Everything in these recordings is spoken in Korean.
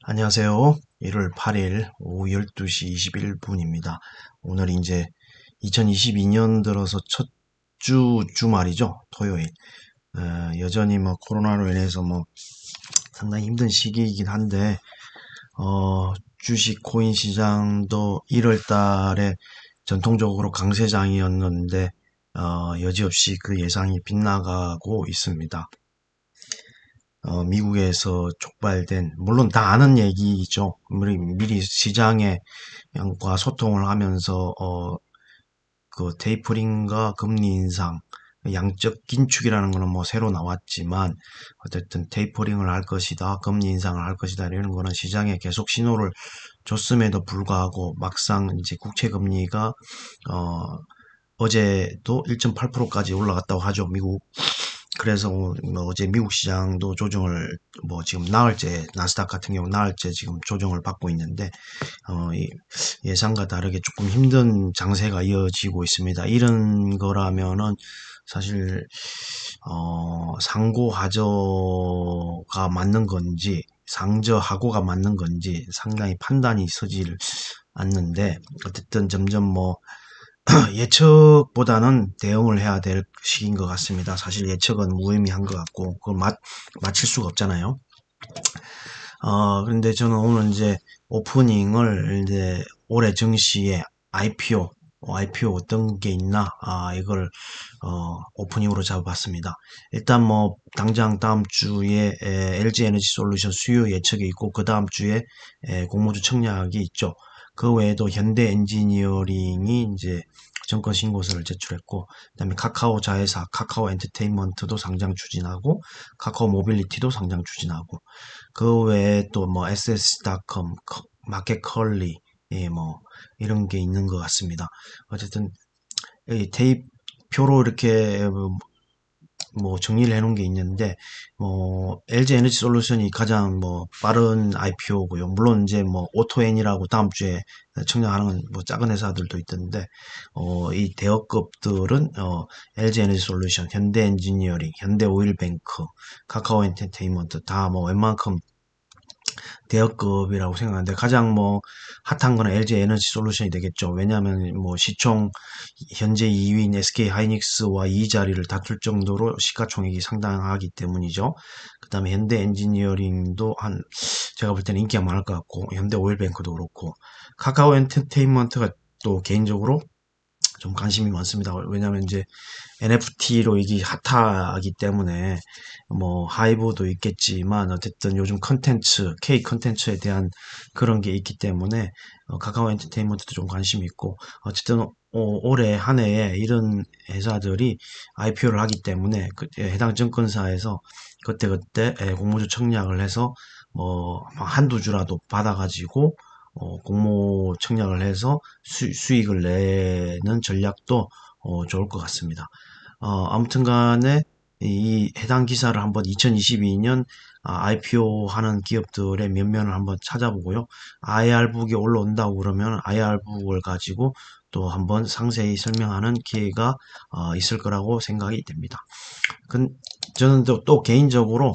안녕하세요. 1월 8일 오후 12시 21분입니다. 오늘 이제 2022년 들어서 첫 주말이죠. 토요일. 여전히 코로나로 인해서 상당히 힘든 시기이긴 한데, 주식 코인 시장도 1월 달에 전통적으로 강세장이었는데, 여지없이 그 예상이 빗나가고 있습니다. 미국에서 촉발된, 물론 다 아는 얘기죠. 미리 시장에 과 소통을 하면서, 그 테이퍼링과 금리 인상, 양적 긴축이라는 거는 새로 나왔지만, 어쨌든 테이퍼링을 할 것이다, 금리 인상을 할 것이다, 이런 거는 시장에 계속 신호를 줬음에도 불구하고, 막상 이제 국채 금리가, 어제도 1.8%까지 올라갔다고 하죠, 미국. 그래서 어제 미국 시장도 조정을 지금 나흘째 나스닥 같은 경우 나흘째 지금 조정을 받고 있는데 예상과 다르게 조금 힘든 장세가 이어지고 있습니다. 이런 거라면은 사실 상고하저가 맞는 건지 상저하고가 맞는 건지 상당히 판단이 서질 않는데 어쨌든 점점 예측보다는 대응을 해야 될 시기인 것 같습니다. 사실 예측은 무의미한 것 같고, 그걸 맞힐 수가 없잖아요. 그런데 저는 오늘 이제 오프닝을 이제 올해 증시에 IPO 어떤 게 있나, 이걸, 오프닝으로 잡아봤습니다. 일단 당장 다음 주에 LG 에너지 솔루션 수요 예측이 있고, 그 다음 주에 공모주 청약이 있죠. 그 외에도 현대 엔지니어링이 이제 정권 신고서를 제출했고, 그다음에 카카오 자회사, 카카오 엔터테인먼트도 상장 추진하고, 카카오 모빌리티도 상장 추진하고, 그 외에 또 SS닷컴, 마켓컬리, 예, 이런 게 있는 것 같습니다. 어쨌든 이 대입표로 이렇게 정리를 해놓은 게 있는데, LG 에너지 솔루션이 가장 빠른 IPO고요. 물론 이제 오토엔이라고 다음 주에 청량하는 작은 회사들도 있던데, 이 대여급들은, LG 에너지 솔루션, 현대 엔지니어링, 현대 오일뱅크, 카카오 엔터테인먼트 다 웬만큼 대여급이라고 생각하는데 가장 핫한 거는 LG 에너지 솔루션이 되겠죠. 왜냐하면 시총 현재 2위인 SK 하이닉스와 이 자리를 다툴 정도로 시가총액이 상당하기 때문이죠. 그다음에 현대 엔지니어링도 제가 볼 때는 인기가 많을 것 같고 현대 오일뱅크도 그렇고 카카오 엔터테인먼트가 또 개인적으로 좀 관심이 많습니다. 왜냐하면 이제 NFT로 이게 핫하기 때문에 하이브도 있겠지만 어쨌든 요즘 K 컨텐츠에 대한 그런 게 있기 때문에 카카오 엔터테인먼트도 좀 관심이 있고 어쨌든 올해 한 해에 이런 회사들이 IPO를 하기 때문에 해당 증권사에서 그때그때 공모주 청약을 해서 한두 주라도 받아가지고 공모 청약을 해서 수익을 내는 전략도 좋을 것 같습니다. 아무튼 간에 이 해당 기사를 한번 2022년 IPO 하는 기업들의 면면을 한번 찾아보고요. IR북이 올라온다고 그러면 IR북을 가지고 또 한번 상세히 설명하는 기회가 있을 거라고 생각이 됩니다. 저는 또 개인적으로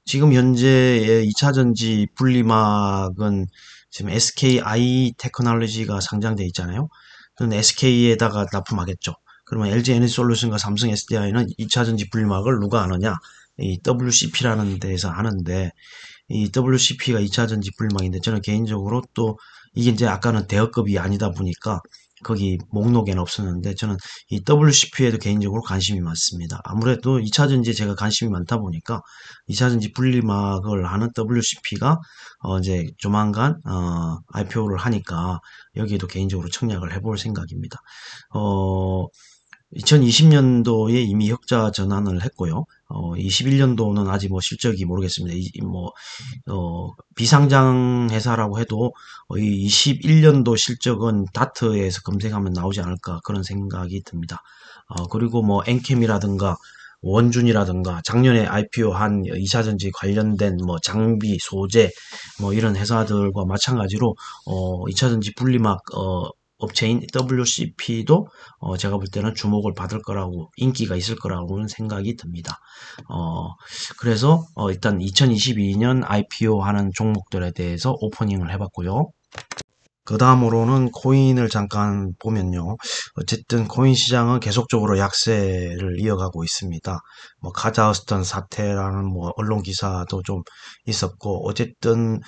지금 현재의 2차전지 분리막은 지금 SKI 테크놀로지가 상장돼 있잖아요. 그럼 SK에다가 납품하겠죠. 그러면 LG 에너지 솔루션과 삼성 SDI는 2차전지 분리막을 누가 하느냐? 이 WCP라는 데에서 하는데 이 WCP가 2차전지 분리막인데 저는 개인적으로 또 이게 이제 아까는 대여급이 아니다 보니까 거기 목록에는 없었는데 저는 이 WCP에도 개인적으로 관심이 많습니다. 아무래도 2차전지에 제가 관심이 많다 보니까 2차전지 분리막을 하는 WCP가 이제 조만간 IPO를 하니까 여기에도 개인적으로 청약을 해볼 생각입니다. 2020년도에 이미 흑자 전환을 했고요. 21년도는 아직 실적이 모르겠습니다. 비상장 회사라고 해도 이 21년도 실적은 다트에서 검색하면 나오지 않을까 그런 생각이 듭니다. 그리고 엔캠이라든가 원준이라든가 작년에 IPO 한 2차전지 관련된 장비, 소재 이런 회사들과 마찬가지로 2차전지 분리막 업체인 WCP도 제가 볼 때는 주목을 받을 거라고, 인기가 있을 거라고는 생각이 듭니다. 그래서 일단 2022년 IPO 하는 종목들에 대해서 오프닝을 해봤고요. 그 다음으로는 코인을 잠깐 보면요. 어쨌든 코인 시장은 계속적으로 약세를 이어가고 있습니다. 뭐 카자흐스탄 사태라는 뭐 언론 기사도 좀 있었고, 어쨌든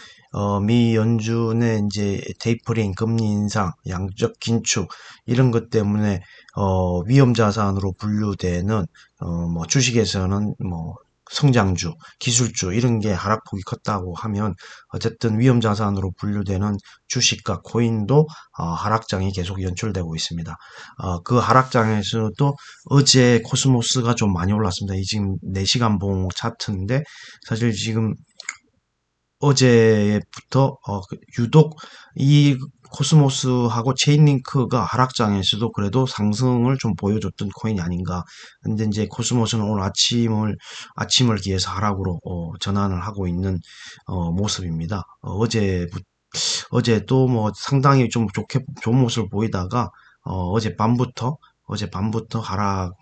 미 연준의 이제 테이퍼링, 금리 인상, 양적 긴축 이런 것 때문에 위험 자산으로 분류되는 뭐 주식에서는 뭐 성장주, 기술주 이런 게 하락폭이 컸다고 하면, 어쨌든 위험 자산으로 분류되는 주식과 코인도 하락장이 계속 연출되고 있습니다. 그 하락장에서도 어제 코스모스가 좀 많이 올랐습니다. 이 지금 4시간 봉 차트인데, 사실 지금 어제부터 유독 이 코스모스하고 체인링크가 하락장에서도 그래도 상승을 좀 보여줬던 코인이 아닌가. 근데 이제 코스모스는 오늘 아침을 기해서 하락으로 전환을 하고 있는 모습입니다. 어제도 뭐 상당히 좀 좋은 모습을 보이다가 어제 밤부터 하락을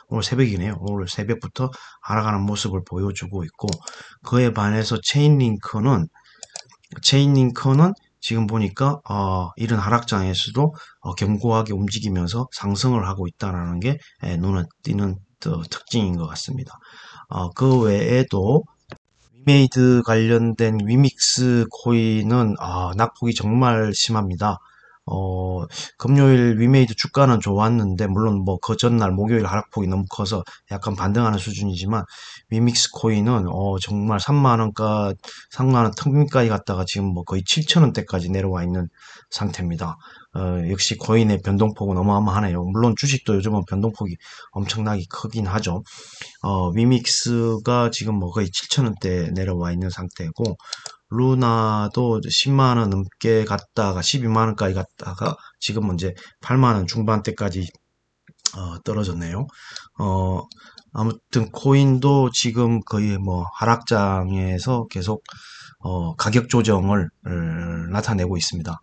오늘 새벽이네요. 오늘 새벽부터 하락하는 모습을 보여주고 있고, 그에 반해서 체인링크는 지금 보니까 이런 하락장에서도 견고하게 움직이면서 상승을 하고 있다는 게 눈에 띄는 특징인 것 같습니다. 그 외에도 위메이드 관련된 위믹스 코인은 낙폭이 정말 심합니다. 금요일 위메이드 주가는 좋았는데, 물론 뭐 그 전날 목요일 하락폭이 너무 커서 약간 반등하는 수준이지만, 위믹스 코인은 정말 3만 원 턱밑까지 갔다가 지금 뭐 거의 7천 원대까지 내려와 있는 상태입니다. 역시 코인의 변동폭은 어마어마하네요. 물론 주식도 요즘은 변동폭이 엄청나게 크긴 하죠. 위믹스가 지금 뭐 거의 7천원대 내려와 있는 상태고, 루나도 10만원 넘게 갔다가 12만원까지 갔다가 지금은 이제 8만원 중반대까지 떨어졌네요. 아무튼 코인도 지금 거의 뭐 하락장에서 계속 가격 조정을 나타내고 있습니다.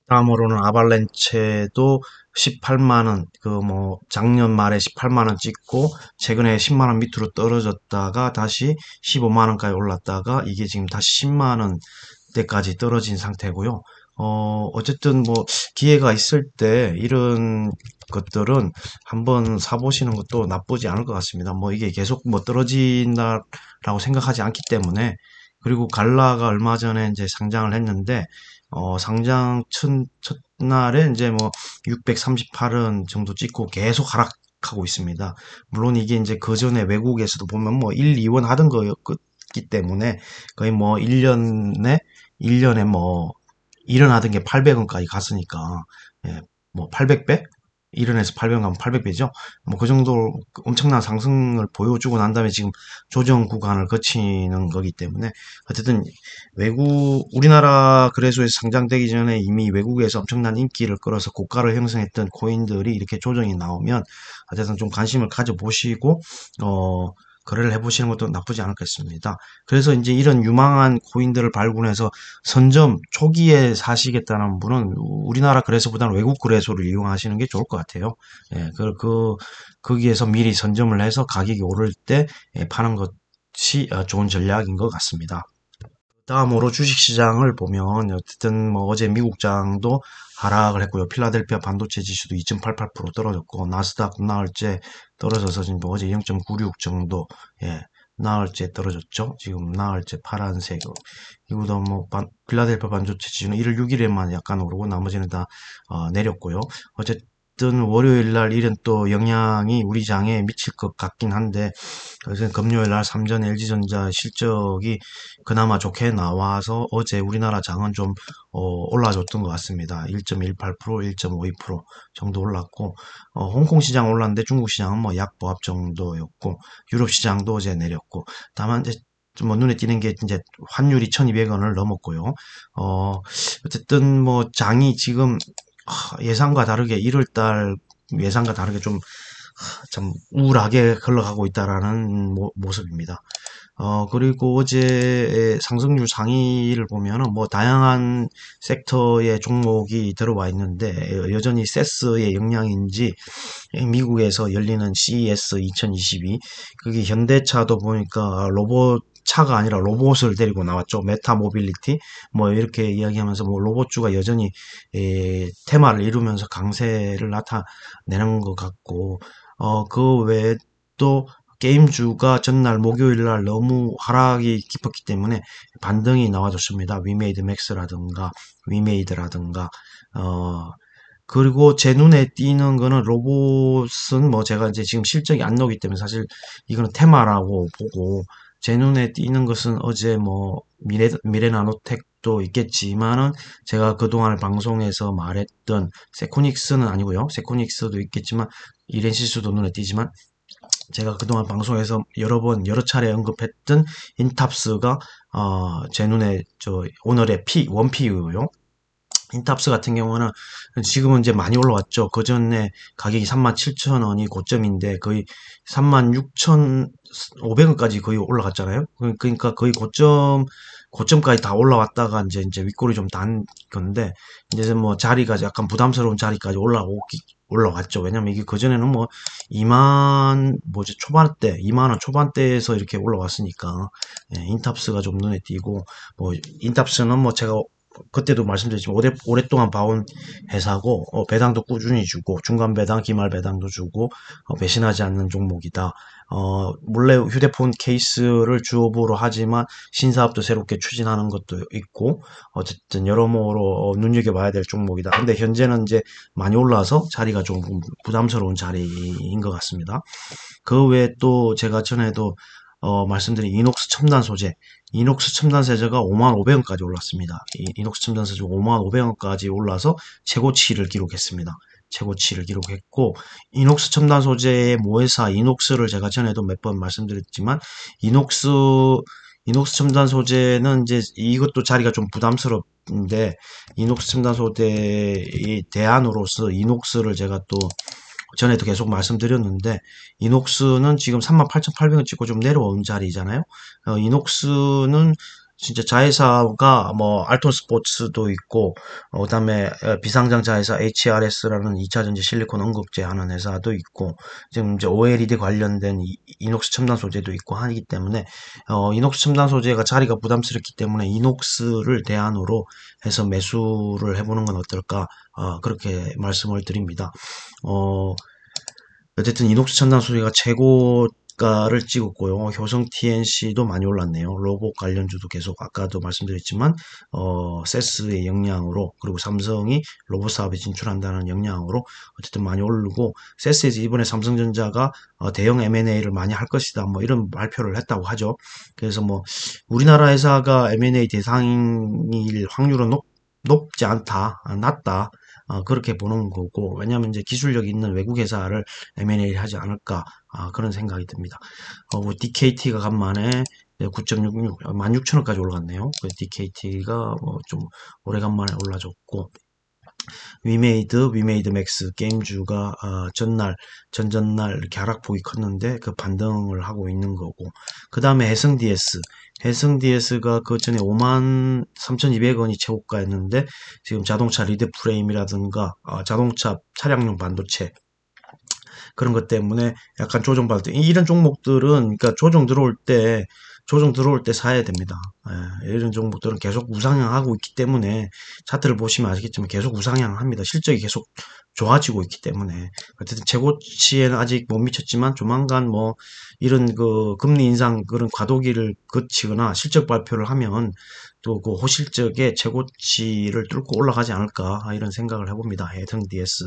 다음으로는 아발렌체도 18만원, 작년 말에 18만원 찍고, 최근에 10만원 밑으로 떨어졌다가 다시 15만원까지 올랐다가, 이게 지금 다시 10만원대까지 떨어진 상태고요. 어쨌든 뭐, 기회가 있을 때, 이런 것들은 한번 사보시는 것도 나쁘지 않을 것 같습니다. 뭐, 이게 계속 뭐 떨어진다라고 생각하지 않기 때문에, 그리고 갈라가 얼마 전에 이제 상장을 했는데, 상장 첫날에 이제 뭐 638원 정도 찍고 계속 하락하고 있습니다. 물론 이게 이제 그 전에 외국에서도 보면 뭐 1, 2원 하던 거였기 때문에 거의 뭐 1년에 뭐 일어나던 게 800원까지 갔으니까, 예, 뭐 800배? 1원에서 800원 가면 800배죠. 뭐 그 정도 엄청난 상승을 보여주고 난 다음에 지금 조정 구간을 거치는 거기 때문에, 어쨌든 우리나라 거래소에서 상장되기 전에 이미 외국에서 엄청난 인기를 끌어서 고가를 형성했던 코인들이 이렇게 조정이 나오면, 어쨌든 좀 관심을 가져보시고 거래를 해보시는 것도 나쁘지 않겠습니다. 그래서 이제 이런 유망한 코인들을 발굴해서 선점 초기에 사시겠다는 분은 우리나라 거래소보다는 외국 거래소를 이용하시는 게 좋을 것 같아요. 예, 거기에서 미리 선점을 해서 가격이 오를 때 파는 것이 좋은 전략인 것 같습니다. 다음으로 주식시장을 보면, 어쨌든 뭐 어제 미국장도 하락을 했고요. 필라델피아 반도체 지수도 2.88% 떨어졌고, 나스닥 나흘째 떨어져서 지금 어제 0.96 정도, 예, 나흘째 떨어졌죠. 지금 나흘째 파란색. 이거도 뭐 필라델피아 반도체 지수는 1월 6일에만 약간 오르고 나머지는 다 내렸고요. 어쨌든 월요일 날 이런 또 영향이 우리 장에 미칠 것 같긴 한데, 그래서 금요일 날 삼전 LG전자 실적이 그나마 좋게 나와서 어제 우리나라 장은 좀 올라줬던 것 같습니다. 1.18%, 1.52% 정도 올랐고, 홍콩 시장 올랐는데 중국 시장은 뭐 약보합 정도였고, 유럽 시장도 어제 내렸고, 다만 이제 뭐 눈에 띄는 게 이제 환율이 1,200원을 넘었고요. 어쨌든 뭐 장이 지금 예상과 다르게 1월달 예상과 다르게 좀 우울하게 흘러가고 있다라는 모습입니다. 그리고 어제 상승률 상위를 보면은 뭐 다양한 섹터의 종목이 들어와 있는데 여전히 세스의 영향인지 미국에서 열리는 CES 2022 그게 현대차도 보니까 로봇 차가 아니라 로봇을 데리고 나왔죠. 메타 모빌리티 뭐 이렇게 이야기하면서 뭐 로봇주가 여전히 테마를 이루면서 강세를 나타내는 것 같고 그 외에 또 게임주가 전날 목요일 날 너무 하락이 깊었기 때문에 반등이 나와줬습니다. 위메이드 맥스라든가 위메이드라든가 어 그리고 제 눈에 띄는 거는 로봇은 뭐 제가 이제 지금 실적이 안 나오기 때문에 사실 이거는 테마라고 보고 제 눈에 띄는 것은 어제 뭐 미래나노텍도 있겠지만은 제가 그동안 방송에서 말했던 세코닉스는 아니고요. 세코닉스도 있겠지만 이렌시스도 눈에 띄지만 제가 그동안 방송에서 여러 차례 언급했던 인탑스가 제 눈에 오늘의 원픽이고요. 인탑스 같은 경우는 지금은 이제 많이 올라왔죠. 그 전에 가격이 37,000원이 고점인데 거의 36,500원까지 거의 올라갔잖아요. 그러니까 거의 고점까지 다 올라왔다가 이제 윗골이 좀 단 건데 이제 뭐 자리가 약간 부담스러운 자리까지 올라왔죠. 왜냐면 이게 그전에는 뭐 2만 뭐지 초반대 2만 원 초반대에서 이렇게 올라왔으니까 인탑스가 좀 눈에 띄고 뭐 인탑스는 뭐 제가 그때도 말씀드렸지만 오랫동안 봐온 회사고 배당도 꾸준히 주고 중간 배당, 기말 배당도 주고 배신하지 않는 종목이다. 몰래 휴대폰 케이스를 주업으로 하지만 신사업도 새롭게 추진하는 것도 있고 어쨌든 여러모로 눈여겨봐야 될 종목이다. 근데 현재는 이제 많이 올라서 자리가 좀 부담스러운 자리인 것 같습니다. 그 외에 또 제가 전에도 말씀드린 이녹스 첨단 소재 이녹스 첨단 세제가 55,000원까지 올랐습니다. 이녹스 첨단 세제가 55,000원까지 올라서 최고치를 기록했습니다. 최고치를 기록했고 이녹스 첨단 소재의 모회사 이녹스를 제가 전에도 몇 번 말씀드렸지만 이녹스 첨단 소재는 이제 이것도 자리가 좀 부담스럽은데 이녹스 첨단 소재의 대안으로서 이녹스를 제가 또 전에도 계속 말씀드렸는데 이녹스는 지금 38,800원 찍고 좀 내려온 자리잖아요. 이녹스는 진짜 자회사가 뭐 알톤 스포츠도 있고 그다음에 비상장 자회사 HRS라는 2차전지 실리콘 언급제 하는 회사도 있고 지금 이제 OLED 관련된 이녹스 첨단 소재도 있고 하기 때문에 이녹스 첨단 소재가 자리가 부담스럽기 때문에 이녹스를 대안으로 해서 매수를 해보는 건 어떨까 그렇게 말씀을 드립니다. 어, 어쨌든 이녹스 첨단 소재가 최고가를 찍었고요. 효성 TNC도 많이 올랐네요. 로봇 관련주도 계속 아까도 말씀드렸지만 세스의 영향으로 그리고 삼성이 로봇 사업에 진출한다는 영향으로 어쨌든 많이 오르고 세스에서 이번에 삼성전자가 대형 M&A를 많이 할 것이다. 뭐 이런 발표를 했다고 하죠. 그래서 뭐 우리나라 회사가 M&A 대상일 확률은 높지 않다, 낮다. 그렇게 보는 거고, 왜냐하면 이제 기술력 있는 외국 회사를 M&A를 하지 않을까, 그런 생각이 듭니다. DKT가 간만에 9.66, 16,000원까지 올라갔네요. DKT가 좀 오래간만에 올라줬고, 위메이드 맥스 게임주가 전전날 이렇게 하락폭이 컸는데 그 반등을 하고 있는 거고 그 다음에 해성 DS가 그 전에 53,200원이 최고가였는데 지금 자동차 리드 프레임이라든가 자동차 차량용 반도체 그런 것 때문에 약간 조정받을 때 이런 종목들은 그러니까 조정 들어올 때 사야 됩니다. 이런 종목들은 계속 우상향하고 있기 때문에 차트를 보시면 아시겠지만 계속 우상향합니다. 실적이 계속 좋아지고 있기 때문에 어쨌든 최고치에는 아직 못 미쳤지만 조만간 뭐 이런 그 금리 인상 그런 과도기를 거치거나 실적 발표를 하면 또 그 호실적의 최고치를 뚫고 올라가지 않을까 이런 생각을 해봅니다. 해성 DS.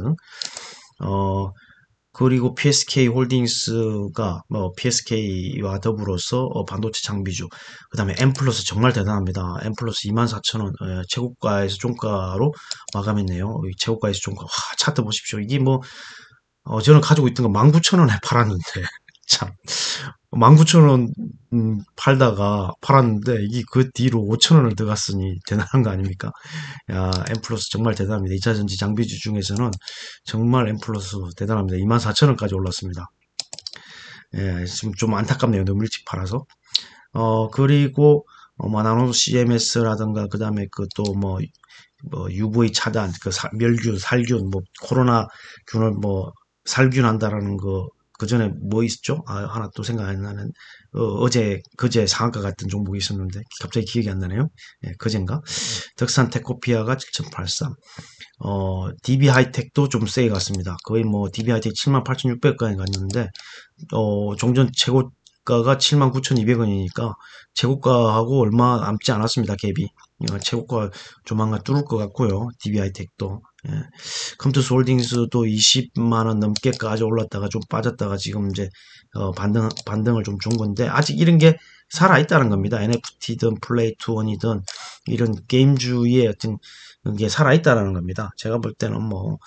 그리고 PSK 홀딩스가 PSK와 더불어서 반도체 장비주 그 다음에 엠플러스 정말 대단합니다. 엠플러스 24,000원 최고가에서 종가로 마감했네요. 최고가에서 종가 차트 보십시오. 이게 뭐 저는 가지고 있던 거 19,000원에 팔았는데 참 19,000원 팔았는데 이게 그 뒤로 5,000원을 더 갔으니 대단한 거 아닙니까? 야, 엠플러스 정말 대단합니다. 2차전지 장비주 중에서는 정말 엠플러스 대단합니다. 24,000원까지 올랐습니다. 예, 지금 좀 안타깝네요. 너무 일찍 팔아서. 그리고 뭐 나노 CMS라든가 그다음에 그 또 뭐 UV 차단, 그 멸균, 살균, 뭐 코로나 균을 뭐 살균한다라는 거, 그 전에 뭐 있었죠? 아, 하나 또 생각 안 나는, 어제, 그제 상한가 같은 종목이 있었는데, 갑자기 기억이 안 나네요. 예, 그젠가? 덕산 테코피아가 7.83. DB 하이텍도 좀 세게 갔습니다. 거의 뭐, DB 하이텍 78,600원까지 갔는데, 종전 최고가가 79,200원이니까 최고가하고 얼마 남지 않았습니다. 갭이. 최고가 조만간 뚫을 것 같고요. DB하이텍도. 예. 컴투스 홀딩스도 20만원 넘게까지 올랐다가 좀 빠졌다가 지금 이제 반등을 좀 준 건데, 아직 이런 게 살아있다는 겁니다. NFT든 플레이2원이든 이런 게임주의 어떤 게 살아있다는 겁니다. 제가 볼 때는 뭐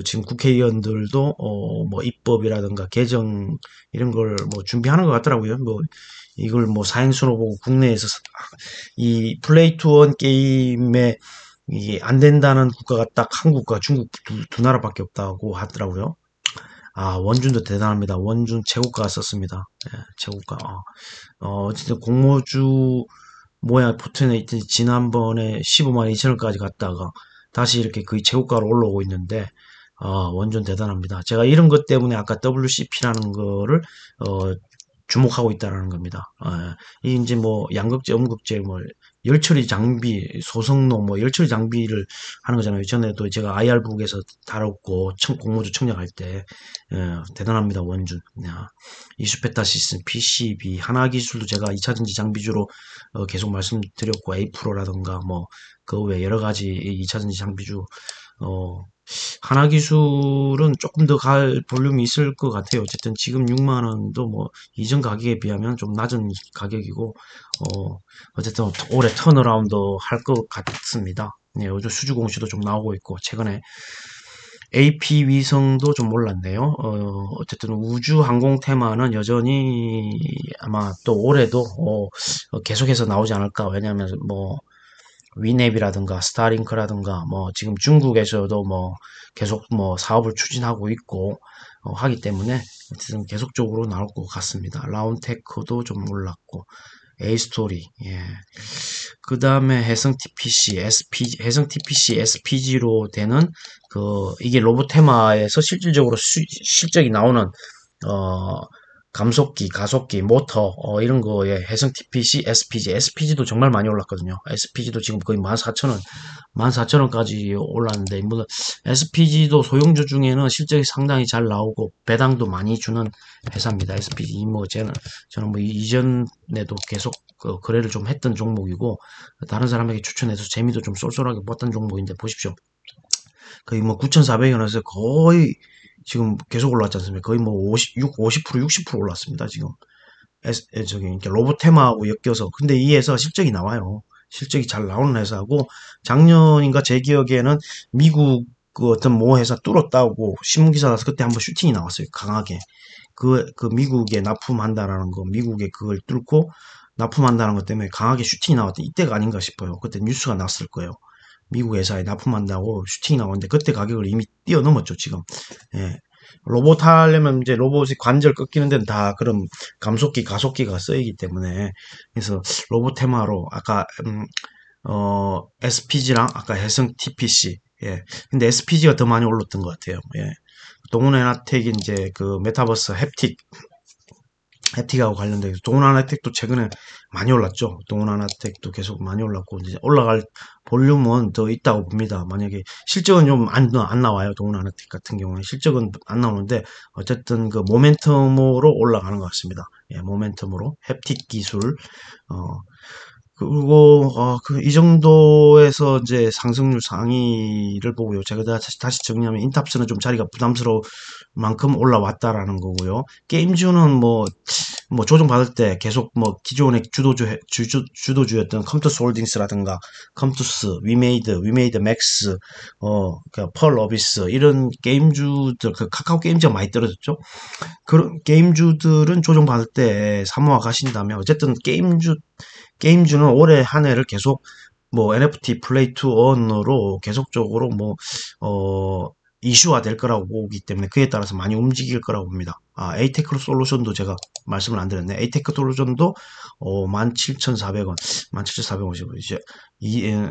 지금 국회의원들도 뭐 입법이라든가 개정 이런 걸 뭐 준비하는 것 같더라고요. 뭐 이걸 뭐 사행수로 보고 국내에서 이 플레이 투 원 게임에 이게 안 된다는 국가가 딱 한국과 중국 두 나라밖에 없다고 하더라고요. 아, 원준도 대단합니다. 원준 최고가 썼습니다. 예, 최고가. 어쨌든 공모주 모양 포트에 있던 지난번에 15만 2천원까지 갔다가 다시 이렇게 거의 최고가로 올라오고 있는데, 완전 대단합니다. 제가 이런 것 때문에 아까 WCP라는 거를 주목하고 있다는 겁니다. 이 이제 뭐 양극재, 음극재, 뭐 열처리 장비, 소성로, 뭐 열처리 장비를 하는 거잖아요. 전에도 제가 IR북에서 다뤘고 공모주 청약할 때 대단합니다. 원준. 이슈페타시스, PCB, 하나기술도 제가 2차전지 장비주로 계속 말씀드렸고, A프로라던가 뭐 그 외 여러 가지 2차전지 장비주 하나기술은 조금 더 갈 볼륨이 있을 것 같아요. 어쨌든 지금 6만 원도 뭐 이전 가격에 비하면 좀 낮은 가격이고, 어쨌든 올해 턴어라운드 할 것 같습니다. 네, 요즘 수주 공시도 좀 나오고 있고, 최근에 AP 위성도 좀 올랐네요. 어쨌든 우주 항공 테마는 여전히 아마 또 올해도 계속해서 나오지 않을까. 왜냐하면 뭐 위냅이라든가 스타링크라든가 뭐 지금 중국에서도 뭐 계속 뭐 사업을 추진하고 있고 하기 때문에 어쨌든 계속적으로 나올 것 같습니다. 라운테크도 좀 올랐고 A스토리, 예. 그 다음에 해성 TPC, 해성 TPC SPG로 되는 이게 로봇 테마에서 실질적으로 실적이 나오는 어 감속기, 가속기, 모터 이런 거에 해성 TPC, SPG도 정말 많이 올랐거든요. SPG도 지금 거의 14,000원, 14,000원까지 올랐는데, 물론 SPG도 소형주 중에는 실적이 상당히 잘 나오고 배당도 많이 주는 회사입니다. SPG 뭐 저는 뭐 이전에도 계속 거래를 좀 했던 종목이고, 다른 사람에게 추천해서 재미도 좀 쏠쏠하게 봤던 종목인데, 보십시오. 거의 뭐 9,400원에서 거의 지금 계속 올랐지 않습니까? 거의 뭐 50% 60% 올랐습니다. 지금. 저기, 이렇게 로봇 테마하고 엮여서. 근데 이 회사 실적이 나와요. 실적이 잘 나오는 회사고, 작년인가 제 기억에는 미국 그 어떤 모 회사 뚫었다고 신문기사 나서 그때 한번 슈팅이 나왔어요. 강하게. 그 미국에 납품한다라는 거, 미국에 그걸 뚫고 납품한다는 것 때문에 강하게 슈팅이 나왔던 이때가 아닌가 싶어요. 그때 뉴스가 났을 거예요. 미국 회사에 납품한다고 슈팅이 나오는데 그때 가격을 이미 뛰어넘었죠, 지금. 예. 로봇 하려면 이제 로봇이 관절 꺾이는 데는 다 그런 감속기, 가속기가 쓰이기 때문에 그래서 로봇 테마로 아까 SPG랑 아까 해성 TPC, 예. 근데 SPG가 더 많이 올랐던 것 같아요. 예. 동훈에나텍이 이제 그 메타버스 햅틱하고 관련돼서 동원하나텍도 최근에 많이 올랐죠. 동원하나텍도 계속 많이 올랐고 이제 올라갈 볼륨은 더 있다고 봅니다. 만약에 실적은 좀 안 나와요. 동원하나텍 같은 경우는 실적은 안 나오는데 어쨌든 그 모멘텀으로 올라가는 것 같습니다. 예, 모멘텀으로 햅틱 기술 그리고 이 정도에서 이제 상승률 상위를 보고요. 제가 다시 정리하면 인탑스는 좀 자리가 부담스러울 만큼 올라왔다라는 거고요. 게임주는 뭐 조정받을 때 계속 뭐 기존의 주도주였던 컴투스 홀딩스라든가 컴투스, 위메이드 맥스, 펄 어비스 이런 게임주들 그 카카오 게임즈가 많이 떨어졌죠. 그런 게임주들은 조정받을 때 사모아 가신다면 어쨌든 게임주는 올해 한 해를 계속 뭐 NFT 플레이 투 원으로 계속적으로 뭐 이슈화 될 거라고 보기 때문에 그에 따라서 많이 움직일 거라고 봅니다. 에이테크 솔루션도 제가 말씀을 안 드렸네. 에이테크 솔루션도 17,400원, 17,450원. 이제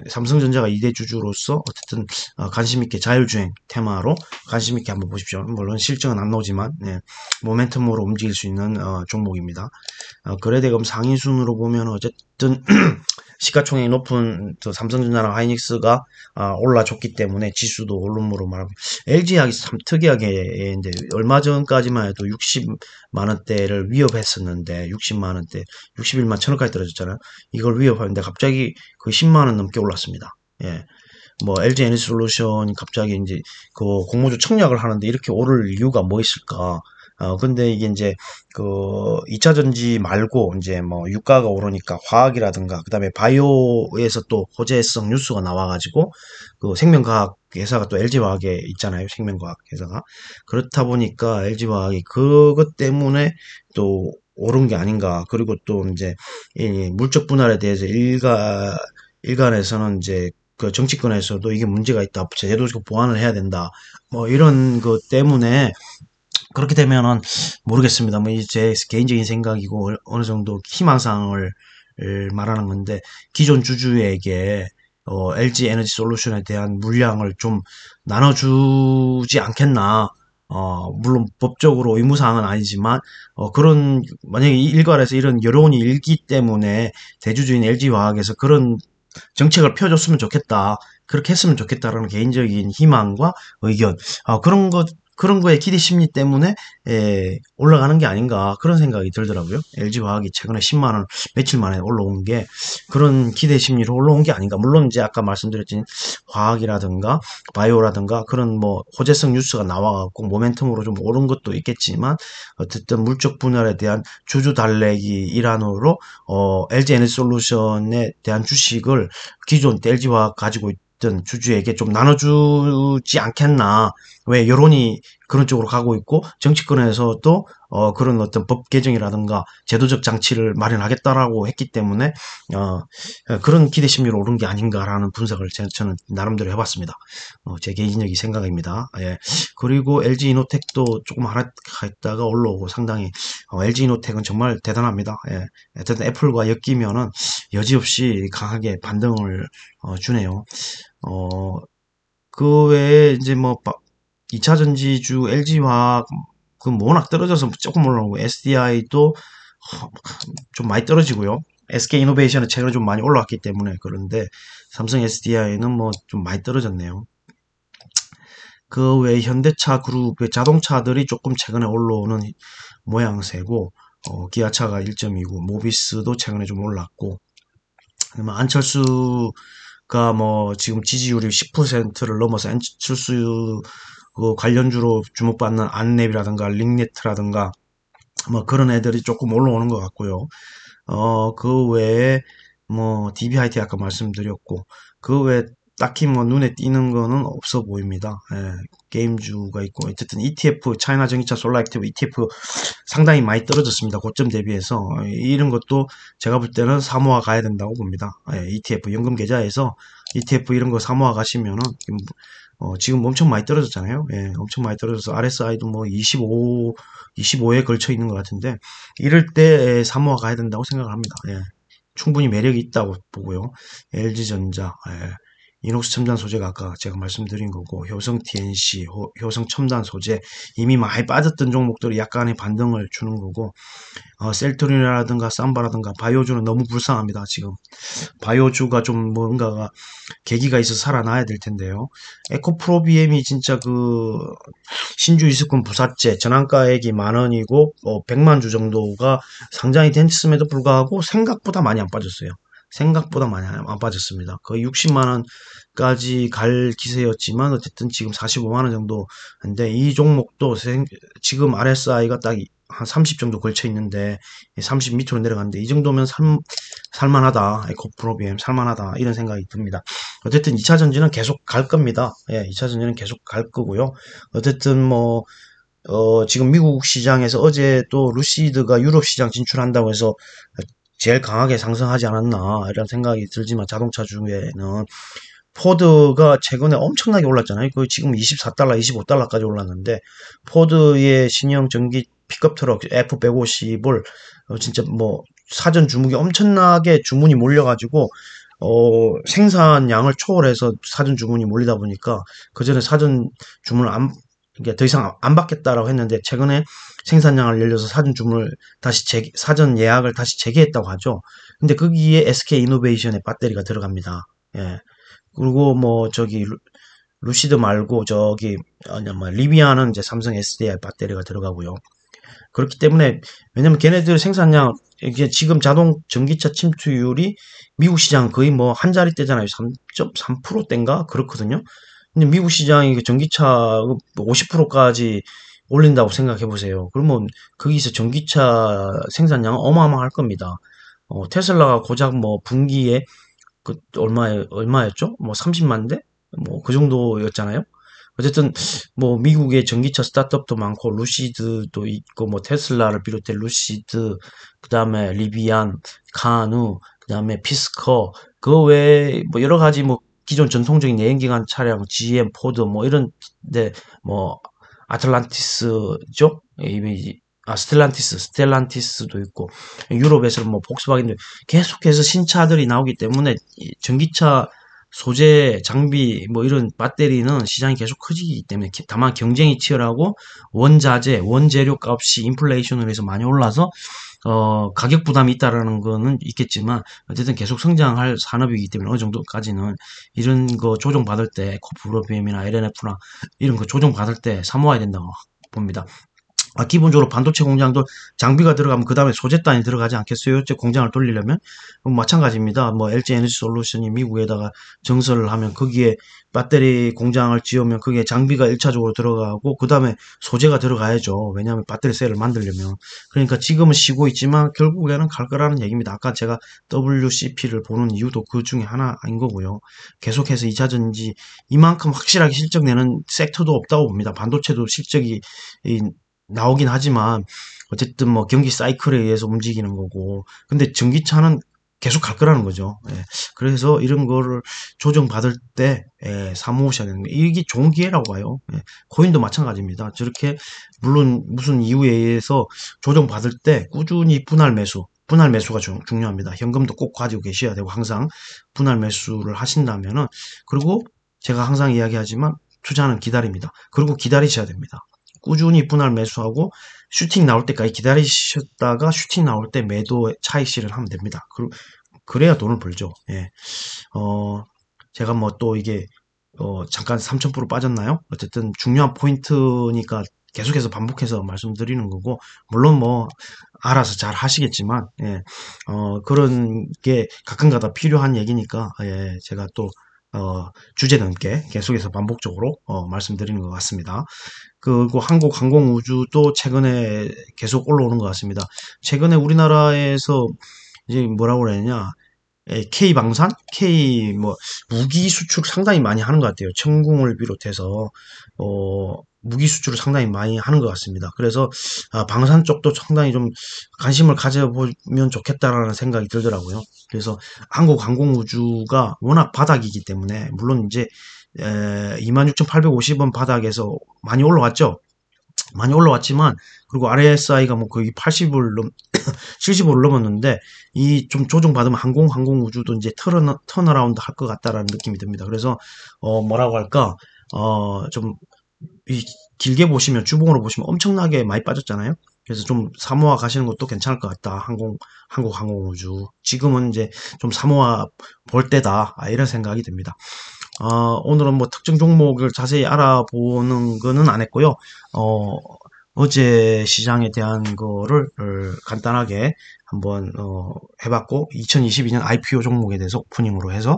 삼성전자가 2대 주주로서 어쨌든 관심 있게 자율주행 테마로 관심 있게 한번 보십시오. 물론 실적은 안 나오지만 모멘텀으로 움직일 수 있는 종목입니다. 거래대금 상위 순으로 보면 어쨌든 시가총액이 높은 삼성전자랑 하이닉스가 올라줬기 때문에 지수도 오름으로 말하고, LG화학이 참 특이하게 이제 얼마 전까지만 해도 60만 원대를 위협했었는데 60만 원대 61만 천원까지 떨어졌잖아요. 이걸 위협하는데 갑자기 그 10만 원 넘게 올랐습니다. 예. 뭐 LG 에너지솔루션이 갑자기 이제 그 공모주 청약을 하는데 이렇게 오를 이유가 뭐 있을까? 근데 이게 이제 그 2차 전지 말고 이제 뭐 유가가 오르니까 화학이라든가 그다음에 바이오에서 또 호재성 뉴스가 나와가지고 그 생명과학 회사가 또 LG화학에 있잖아요. 생명과학 회사가. 그렇다 보니까 LG화학이 그것 때문에 또 오른 게 아닌가. 그리고 또 이제 이 물적 분할에 대해서 일간에서는 이제 그 정치권에서도 이게 문제가 있다. 제도적 보완을 해야 된다. 뭐 이런 것 때문에 그렇게 되면은 모르겠습니다. 뭐 이제 개인적인 생각이고 어느 정도 희망사항을 말하는 건데 기존 주주에게 LG 에너지 솔루션에 대한 물량을 좀 나눠주지 않겠나. 물론 법적으로 의무사항은 아니지만, 그런, 만약에 일괄해서 이런 여론이 일기 때문에 대주주인 LG화학에서 그런 정책을 펴줬으면 좋겠다. 그렇게 했으면 좋겠다라는 개인적인 희망과 의견. 그런 거에 기대 심리 때문에, 올라가는 게 아닌가. 그런 생각이 들더라고요. LG화학이 최근에 10만 원 며칠 만에 올라온 게 그런 기대 심리로 올라온 게 아닌가. 물론 이제 아까 말씀드렸진 화학이라든가 바이오라든가 그런 뭐 호재성 뉴스가 나와갖고 모멘텀으로 좀 오른 것도 있겠지만 어쨌든 물적 분할에 대한 주주 달래기 일환으로 LG 에너지솔루션에 대한 주식을 기존 LG화학 가지고 있던 주주에게 좀 나눠주지 않겠나. 왜 여론이 그런 쪽으로 가고 있고 정치권에서도 그런 어떤 법 개정이라든가 제도적 장치를 마련하겠다라고 했기 때문에 그런 기대 심리로 오른 게 아닌가라는 분석을 저는 나름대로 해봤습니다. 제 개인적인 생각입니다. 예. 그리고 LG 이노텍도 조금 하락했다가 올라오고 상당히 LG 이노텍은 정말 대단합니다. 예. 어쨌든 애플과 엮이면은 여지없이 강하게 반등을 주네요. 어, 그 외에 이제 뭐 2차 전지주 LG화학 그 워낙 떨어져서 조금 올라오고 SDI도 좀 많이 떨어지고요. SK이노베이션은 최근에 좀 많이 올라왔기 때문에 그런데 삼성 SDI는 뭐 좀 많이 떨어졌네요. 그 외에 현대차 그룹의 자동차들이 조금 최근에 올라오는 모양새고 기아차가 1.29, 모비스도 최근에 좀 올랐고 그러면 안철수가 뭐 지금 지지율이 10%를 넘어서 안철수 그 관련주로 주목받는 안랩이라든가 링네트라든가 뭐 그런 애들이 조금 올라오는 것 같고요. 그 외에 뭐 DBIT 아까 말씀드렸고 그 외에 딱히 뭐 눈에 띄는 거는 없어 보입니다. 예, 게임주가 있고 어쨌든 ETF 차이나 전기차 솔라 액티브 ETF 상당히 많이 떨어졌습니다. 고점 대비해서 이런 것도 제가 볼 때는 사모아 가야 된다고 봅니다. 예, ETF 연금 계좌에서 ETF 이런 거 사모아 가시면은 지금 엄청 많이 떨어졌잖아요. 예, 엄청 많이 떨어져서 RSI도 뭐 25에 걸쳐 있는 것 같은데 이럴 때 사모아 가야 된다고 생각을 합니다. 예, 충분히 매력이 있다고 보고요. LG전자, 이녹스 첨단 소재가 아까 제가 말씀드린 거고 효성 TNC, 효성 첨단 소재 이미 많이 빠졌던 종목들이 약간의 반등을 주는 거고 셀트리온이라든가 삼바라든가 바이오주는 너무 불쌍합니다. 지금 바이오주가 좀 뭔가가 계기가 있어서 살아나야 될 텐데요. 에코프로비엠이 진짜 그 신주 이수권 부사채 전환가액이 10,000원이고 100만 주 정도가 상장이 됐음에도 불구하고 생각보다 많이 안 빠졌어요. 생각보다 많이 안 빠졌습니다. 거의 60만 원까지 갈 기세였지만 어쨌든 지금 45만 원 정도인데 이 종목도 지금 RSI가 딱 한 30 정도 걸쳐 있는데 30 밑으로 내려갔는데 이 정도면 살만하다. 에코프로비엠 살만하다. 이런 생각이 듭니다. 어쨌든 2차 전지는 계속 갈 겁니다. 예, 2차 전지는 계속 갈 거고요. 어쨌든 뭐 지금 미국 시장에서 어제 또 루시드가 유럽 시장 진출한다고 해서 제일 강하게 상승하지 않았나 이런 생각이 들지만 자동차 중에는 포드가 최근에 엄청나게 올랐잖아요. 그 지금 24달러, 25달러까지 올랐는데, 포드의 신형 전기 픽업 트럭 F150을 진짜 뭐 사전 주문이 엄청나게 주문이 몰려가지고 생산량을 초월해서 사전 주문이 몰리다 보니까 그전에 사전 주문을 이게 더 이상 안 받겠다라고 했는데 최근에 생산량을 늘려서 사전 주문을 다시 사전 예약을 다시 재개했다고 하죠. 근데 거기에 SK 이노베이션의 배터리가 들어갑니다. 예. 그리고 뭐 저기 루시드 말고 저기 아니 뭐 리비아는 이제 삼성 SDI 배터리가 들어가고요. 그렇기 때문에 왜냐면 걔네들 생산량 이게 지금 자동 전기차 침투율이 미국 시장 거의 뭐 한 자리대잖아요. 3.3%대인가 그렇거든요. 근데 미국 시장이 그 전기차 50%까지 올린다고 생각해 보세요. 그러면 거기서 전기차 생산량은 어마어마할 겁니다. 테슬라가 고작 뭐 분기에 얼마였죠? 뭐 30만 대? 뭐 그 정도였잖아요. 어쨌든 뭐 미국의 전기차 스타트업도 많고 루시드도 있고 뭐 테슬라를 비롯해 루시드 그다음에 리비안, 카누, 그다음에 피스커 그 외에 뭐 여러 가지 뭐 기존 전통적인 여행기관 차량 GM, 포드 뭐 이런 데뭐 아틀란티스죠? 스텔란티스도 있고 유럽에서 뭐 폭스바겐도 계속해서 신차들이 나오기 때문에 전기차 소재, 장비, 뭐 이런 배터리는 시장이 계속 커지기 때문에 다만 경쟁이 치열하고 원자재, 원재료 값이 인플레이션으로 해서 많이 올라서 가격 부담이 있다라는 거는 있겠지만 어쨌든 계속 성장할 산업이기 때문에 어느 정도까지는 이런 거 조정받을 때 코프로비엠이나 LNF나 이런 거 조정받을 때 사모아야 된다고 봅니다. 기본적으로 반도체 공장도 장비가 들어가면 그 다음에 소재단이 들어가지 않겠어요? 공장을 돌리려면 마찬가지입니다. 뭐 LG 에너지 솔루션이 미국에다가 증설을 하면 거기에 배터리 공장을 지으면 거기에 장비가 1차적으로 들어가고 그 다음에 소재가 들어가야죠. 왜냐하면 배터리 셀을 만들려면. 그러니까 지금은 쉬고 있지만 결국에는 갈 거라는 얘기입니다. 아까 제가 WCP를 보는 이유도 그 중에 하나인 거고요. 계속해서 2차전지 이만큼 확실하게 실적 내는 섹터도 없다고 봅니다. 반도체도 실적이 나오긴 하지만 어쨌든 뭐 경기 사이클에 의해서 움직이는 거고 근데 전기차는 계속 갈 거라는 거죠. 예. 그래서 이런 거를 조정받을 때 사모으셔야 되는 거예요. 이게 좋은 기회라고 봐요. 예. 코인도 마찬가지입니다. 저렇게 물론 무슨 이유에 의해서 조정받을 때 꾸준히 분할 매수가 중요합니다. 현금도 꼭 가지고 계셔야 되고 항상 분할 매수를 하신다면은 그리고 제가 항상 이야기하지만 투자는 기다립니다. 그리고 기다리셔야 됩니다. 꾸준히 분할 매수하고 슈팅 나올 때까지 기다리셨다가 슈팅 나올 때 매도 차익 실현하면 됩니다. 그래야 돈을 벌죠. 예. 제가 뭐 또 이게 잠깐 3000% 빠졌나요? 어쨌든 중요한 포인트니까 계속해서 반복해서 말씀드리는 거고 물론 뭐 알아서 잘 하시겠지만 예. 그런 게 가끔가다 필요한 얘기니까 예. 제가 또 주제 넘게 계속해서 반복적으로 말씀드리는 것 같습니다. 그리고 한국항공우주도 최근에 계속 올라오는 것 같습니다. 최근에 우리나라에서 이제 뭐라고 그러냐, K방산? K 뭐 무기 수출 상당히 많이 하는 것 같아요. 천궁을 비롯해서 무기 수출을 상당히 많이 하는 것 같습니다. 그래서 방산 쪽도 상당히 좀 관심을 가져보면 좋겠다라는 생각이 들더라고요. 그래서 한국항공우주가 워낙 바닥이기 때문에 물론 이제 26,850원 바닥에서 많이 올라왔죠. 많이 올라왔지만 그리고 RSI가 뭐 거의 80을 70을 넘었는데 이 좀 조정받으면 항공우주도 이제 턴어라운드 할 것 같다라는 느낌이 듭니다. 그래서 뭐라고 할까 좀 길게 보시면 주봉으로 보시면 엄청나게 많이 빠졌잖아요. 그래서 좀 사모아 가시는 것도 괜찮을 것 같다. 한국 항공우주 지금은 이제 좀 사모아 볼 때다 이런 생각이 듭니다. 오늘은 뭐 특정 종목을 자세히 알아보는 거는 안 했고요. 어제 시장에 대한 거를 간단하게 한번 해봤고 2022년 IPO 종목에 대해서 오프닝으로 해서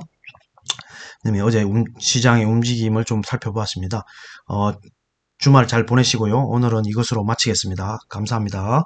그다음에 어제 시장의 움직임을 좀 살펴보았습니다. 주말 잘 보내시고요. 오늘은 이것으로 마치겠습니다. 감사합니다.